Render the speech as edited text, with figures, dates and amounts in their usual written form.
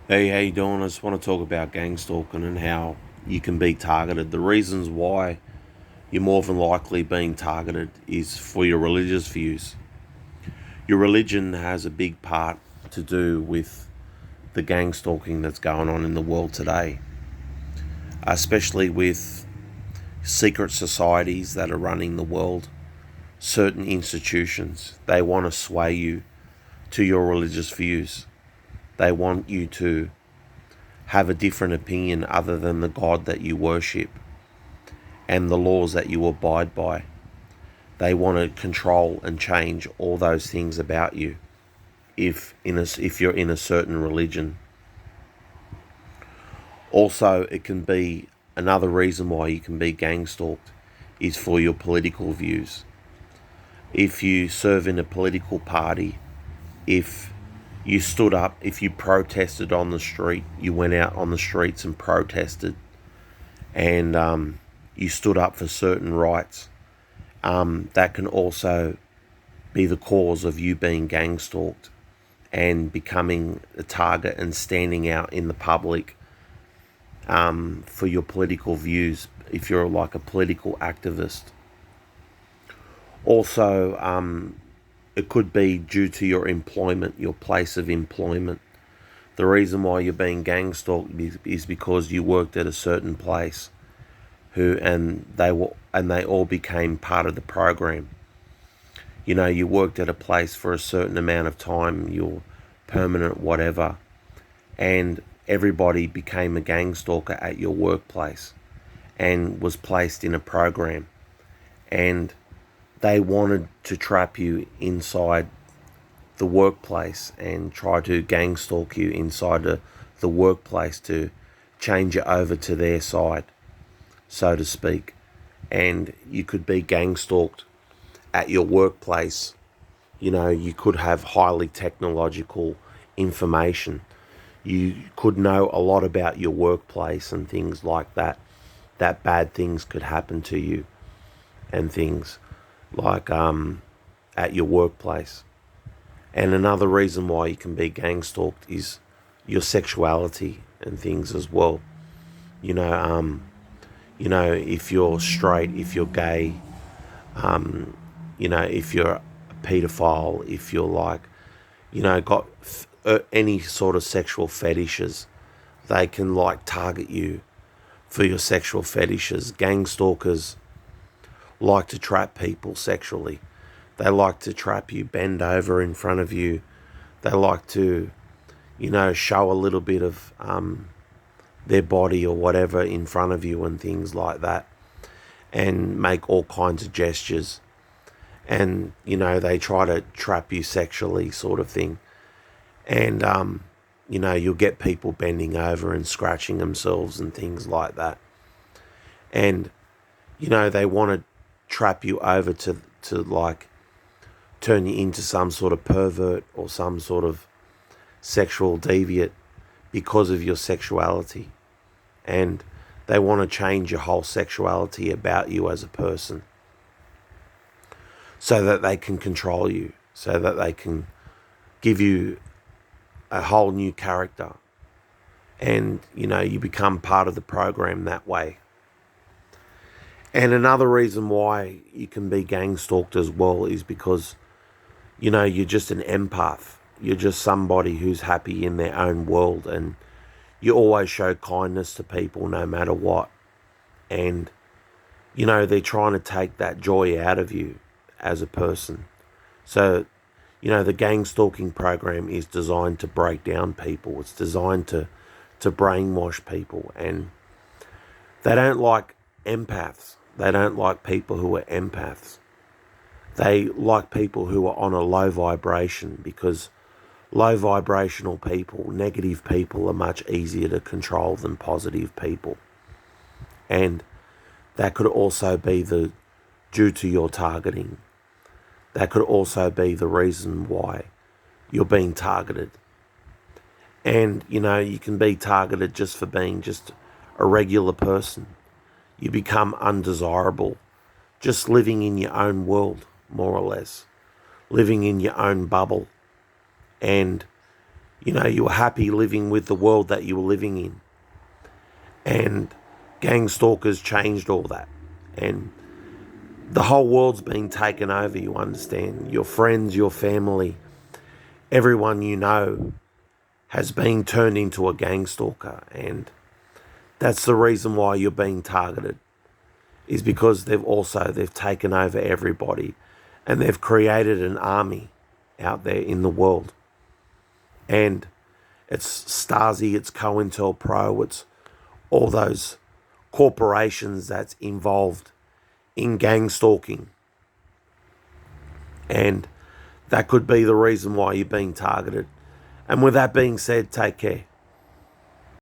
Hey, how you doing? I just want to talk about gang stalking and how you can be targeted. The reasons why you're more than likely being targeted is for your religious views. Your religion has a big part to do with the gang stalking that's going on in the world today, especially with secret societies that are running the world, certain institutions. They want to sway you to your religious views. They want you to have a different opinion other than the God that you worship and the laws that you abide by. They want to control and change all those things about you if you're in a certain religion. Also, it can be another reason why you can be gang stalked is for your political views. If you serve in a political party, if you stood up, if you protested on the street, you went out on the streets and protested, and you stood up for certain rights, that can also be the cause of you being gang stalked and becoming a target and standing out in the public for your political views if you're like a political activist. Also, it could be due to your employment, your place of employment. The reason why you're being gang stalked is because you worked at a certain place and they all became part of the program. You know, you worked at a place for a certain amount of time, you're permanent, whatever, and everybody became a gang stalker at your workplace and was placed in a program. And they wanted to trap you inside the workplace and try to gang stalk you inside the workplace to change it over to their side, so to speak. And you could be gang stalked at your workplace. You know, you could have highly technological information. You could know a lot about your workplace and things like that, that bad things could happen to you and things like at your workplace. And another reason why you can be gang stalked is your sexuality and things as well. You know, if you're straight, if you're gay, if you're a pedophile, if you're like, got any sort of sexual fetishes, they can like target you for your sexual fetishes. Gang stalkers like to trap people sexually. They like to trap you, bend over in front of you. They like to, show a little bit of their body or whatever in front of you and things like that, and make all kinds of gestures. And, they try to trap you sexually, sort of thing. And, you'll get people bending over and scratching themselves and things like that. And, they want to trap you over to like turn you into some sort of pervert or some sort of sexual deviant because of your sexuality. And they want to change your whole sexuality about you as a person so that they can control you, so that they can give you a whole new character. And, you become part of the program that way. And another reason why you can be gang stalked as well is because, you're just an empath. You're just somebody who's happy in their own world, and you always show kindness to people no matter what. And, they're trying to take that joy out of you as a person. So, the gang stalking program is designed to break down people. It's designed to brainwash people. And they don't like empaths. They don't like people who are empaths. They like people who are on a low vibration, because low vibrational people, negative people, are much easier to control than positive people. And that could also be due to your targeting. That could also be the reason why you're being targeted. And, you can be targeted just for being just a regular person. You become undesirable, just living in your own world, more or less, living in your own bubble. And, you were happy living with the world that you were living in. And gang stalkers changed all that. And the whole world's been taken over, you understand. Your friends, your family, everyone you know has been turned into a gang stalker. And that's the reason why you're being targeted, is because they've taken over everybody, and they've created an army out there in the world. And it's Stasi, it's COINTELPRO, it's all those corporations that's involved in gang stalking. And that could be the reason why you're being targeted. And with that being said, take care.